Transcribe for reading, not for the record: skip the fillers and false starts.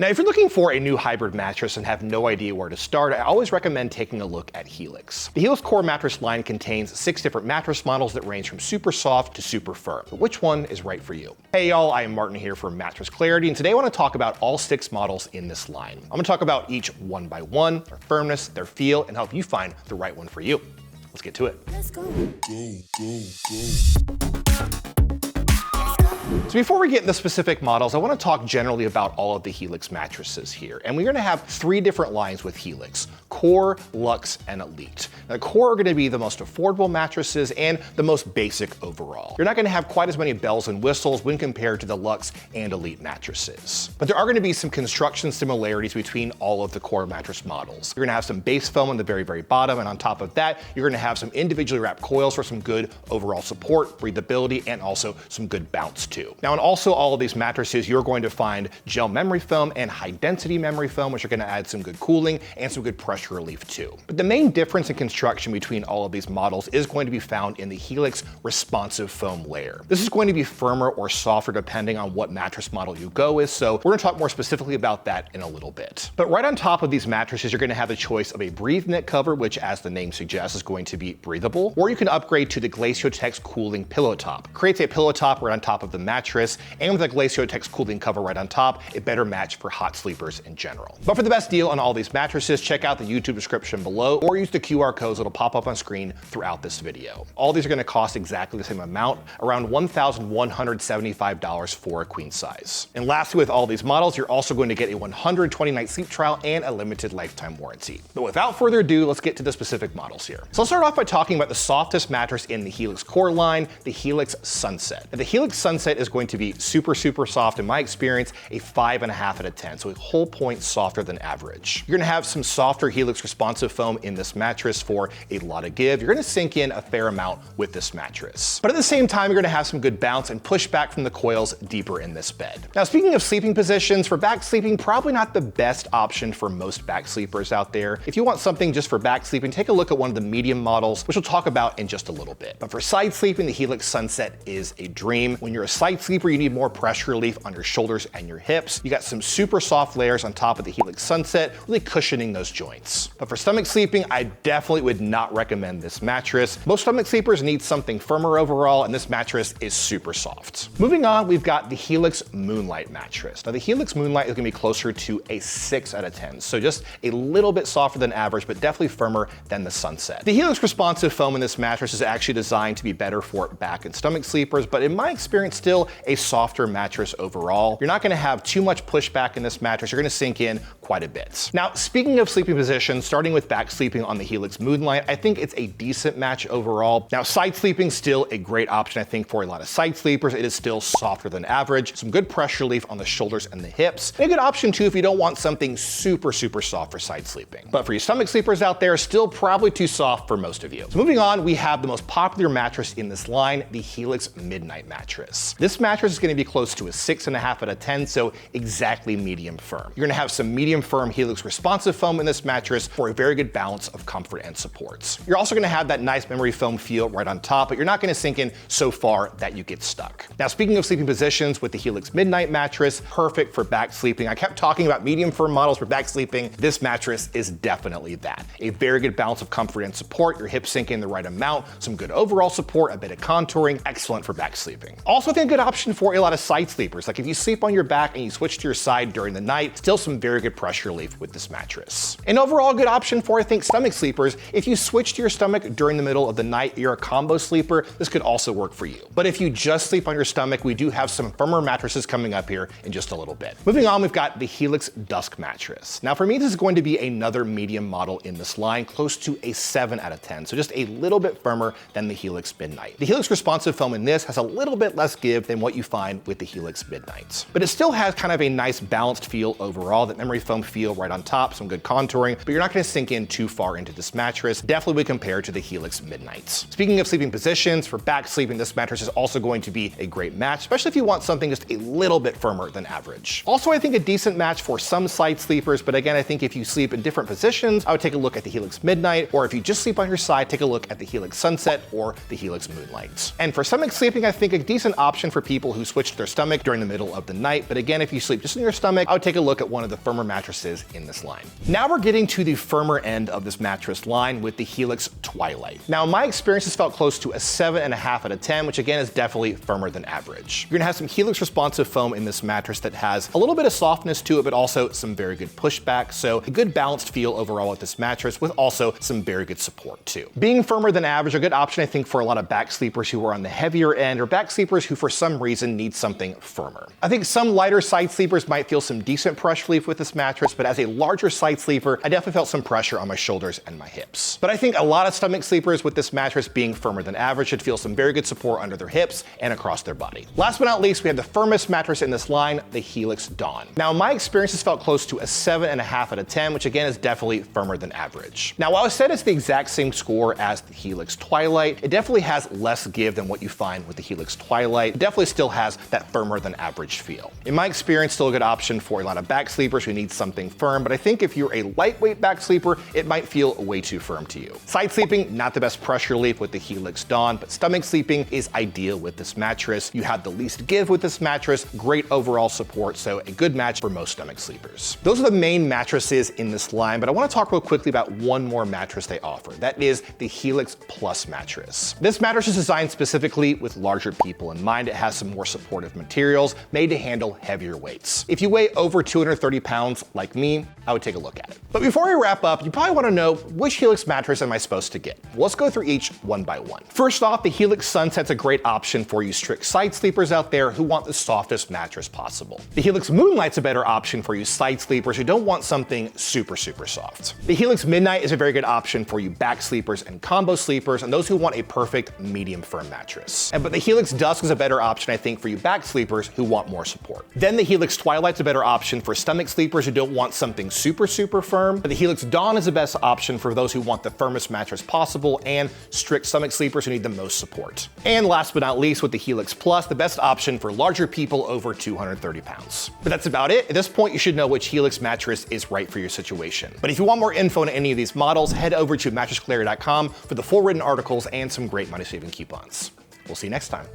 Now, if you're looking for a new hybrid mattress and have no idea where to start, I always recommend taking a look at Helix. The Helix Core mattress line contains 6 different mattress models that range from super soft to super firm. But which one is right for you? Hey y'all, I am Martin here for Mattress Clarity, and today I want to talk about all 6 models in this line. I'm going to talk about each one by one, their firmness, their feel, and help you find the right one for you. Let's get to it. Let's go. So before we get into specific models, I want to talk generally about all of the Helix mattresses here. And we're going to have 3 different lines with Helix: Core, Luxe, and Elite. Now, the Core are going to be the most affordable mattresses and the most basic overall. You're not going to have quite as many bells and whistles when compared to the Luxe and Elite mattresses. But there are going to be some construction similarities between all of the Core mattress models. You're going to have some base foam on the very, very bottom, and on top of that, you're going to have some individually wrapped coils for some good overall support, breathability, and also some good bounce too. Now, in also all of these mattresses, you're going to find gel memory foam and high density memory foam, which are going to add some good cooling and some good pressure relief too. But the main difference in construction between all of these models is going to be found in the Helix responsive foam layer. This is going to be firmer or softer depending on what mattress model you go with, so we're going to talk more specifically about that in a little bit. But right on top of these mattresses, you're going to have the choice of a Breathe Knit cover, which, as the name suggests, is going to be breathable, or you can upgrade to the Glaciotex cooling pillow top. It creates a pillow top right on top of the mattress, and with a Glaciotex cooling cover right on top, a better match for hot sleepers in general. But for the best deal on all these mattresses, check out the YouTube description below or use the QR codes that'll pop up on screen throughout this video. All these are going to cost exactly the same amount, around $1,175 for a queen size. And lastly, with all these models, you're also going to get a 120-night sleep trial and a limited lifetime warranty. But without further ado, let's get to the specific models here. So let's start off by talking about the softest mattress in the Helix Core line, the Helix Sunset. Now, the Helix Sunset is going to be super soft. In my experience, a 5.5 out of 10, so a whole point softer than average. You're gonna have some softer Helix responsive foam in this mattress for a lot of give. You're gonna sink in a fair amount with this mattress. But at the same time, you're gonna have some good bounce and push back from the coils deeper in this bed. Now, speaking of sleeping positions, for back sleeping, probably not the best option for most back sleepers out there. If you want something just for back sleeping, take a look at one of the medium models, which we'll talk about in just a little bit. But for side sleeping, the Helix Sunset is a dream. When you're a side sleeper, you need more pressure relief on your shoulders and your hips. You got some super soft layers on top of the Helix Sunset, really cushioning those joints. But for stomach sleeping, I definitely would not recommend this mattress. Most stomach sleepers need something firmer overall, and this mattress is super soft. Moving on, we've got the Helix Moonlight mattress. Now, the Helix Moonlight is gonna be closer to a 6 out of 10, so just a little bit softer than average, but definitely firmer than the Sunset. The Helix responsive foam in this mattress is actually designed to be better for back and stomach sleepers, but in my experience, still a softer mattress overall. You're not going to have too much pushback in this mattress. You're going to sink in quite a bit. Now, speaking of sleeping positions, starting with back sleeping on the Helix Moonlight, I think it's a decent match overall. Now, side sleeping, still a great option, I think, for a lot of side sleepers. It is still softer than average. Some good pressure relief on the shoulders and the hips. And a good option too if you don't want something super soft for side sleeping. But for you stomach sleepers out there, still probably too soft for most of you. So moving on, we have the most popular mattress in this line, the Helix Midnight mattress. This mattress is going to be close to a 6.5 out of 10, so exactly medium firm. You're gonna have some medium firm Helix responsive foam in this mattress for a very good balance of comfort and supports. You're also gonna have that nice memory foam feel right on top, but you're not gonna sink in so far that you get stuck. Now, speaking of sleeping positions, with the Helix Midnight mattress, perfect for back sleeping. I kept talking about medium firm models for back sleeping. This mattress is definitely that. A very good balance of comfort and support, your hips sink in the right amount, some good overall support, a bit of contouring, excellent for back sleeping. Also, I think a good option for a lot of side sleepers. Like if you sleep on your back and you switch to your side during the night, still some very good pressure relief with this mattress. And overall, a good option for, I think, stomach sleepers. If you switch to your stomach during the middle of the night, you're a combo sleeper, this could also work for you. But if you just sleep on your stomach, we do have some firmer mattresses coming up here in just a little bit. Moving on, we've got the Helix Dusk mattress. Now, for me, this is going to be another medium model in this line, close to a 7 out of 10, so just a little bit firmer than the Helix Midnight. The Helix responsive foam in this has a little bit less give than what you find with the Helix Midnight. But it still has kind of a nice balanced feel overall, that memory foam feel right on top, some good contouring, but you're not gonna sink in too far into this mattress, definitely would compare to the Helix Midnights. Speaking of sleeping positions, for back sleeping, this mattress is also going to be a great match, especially if you want something just a little bit firmer than average. Also, I think a decent match for some side sleepers, but again, I think if you sleep in different positions, I would take a look at the Helix Midnight, or if you just sleep on your side, take a look at the Helix Sunset or the Helix Moonlight. And for stomach sleeping, I think a decent option for people who switch to their stomach during the middle of the night. But again, if you sleep just in your stomach, I would take a look at one of the firmer mattresses in this line. Now we're getting to the firmer end of this mattress line with the Helix Twilight. Now, in my experience, this felt close to a 7.5 out of 10, which again is definitely firmer than average. You're gonna have some Helix responsive foam in this mattress that has a little bit of softness to it, but also some very good pushback. So a good balanced feel overall with this mattress, with also some very good support too. Being firmer than average, a good option I think for a lot of back sleepers who are on the heavier end, or back sleepers who for some reason need something firmer. I think some lighter side sleepers might feel some decent pressure relief with this mattress, but as a larger side sleeper, I definitely felt some pressure on my shoulders and my hips. But I think a lot of stomach sleepers with this mattress being firmer than average should feel some very good support under their hips and across their body. Last but not least, we have the firmest mattress in this line, the Helix Dawn. Now, in my experience, this felt close to a 7.5 out of 10, which again is definitely firmer than average. Now, while I said it's the exact same score as the Helix Twilight, it definitely has less give than what you find with the Helix Twilight. It definitely still has that firmer than average feel. In my experience, still a good option for a lot of back sleepers who need something firm, but I think if you're a lightweight back sleeper, it might feel way too firm to you. Side sleeping, not the best pressure relief with the Helix Dawn, but stomach sleeping is ideal with this mattress. You have the least give with this mattress, great overall support, so a good match for most stomach sleepers. Those are the main mattresses in this line, but I want to talk real quickly about one more mattress they offer. That is the Helix Plus mattress. This mattress is designed specifically with larger people in mind. It has some more supportive materials made to handle heavier weights. If you weigh over 230 pounds like me, I would take a look at it. But before we wrap up, you probably want to know, which Helix mattress am I supposed to get? Well, let's go through each one by one. First off, the Helix Sunset's a great option for you strict side sleepers out there who want the softest mattress possible. The Helix Moonlight's a better option for you side sleepers who don't want something super soft. The Helix Midnight is a very good option for you back sleepers and combo sleepers, and those who want a perfect medium firm mattress. But the Helix Dusk is a better option, I think, for you back sleepers who want more support. Then the Helix Twilight's a better option for stomach sleepers who don't want something super firm. But the Helix Dawn is the best option for those who want the firmest mattress possible and strict stomach sleepers who need the most support. And last but not least, with the Helix Plus, the best option for larger people over 230 pounds. But that's about it. At this point, you should know which Helix mattress is right for your situation. But if you want more info on any of these models, head over to mattressclarity.com for the full written articles and some great money saving coupons. We'll see you next time.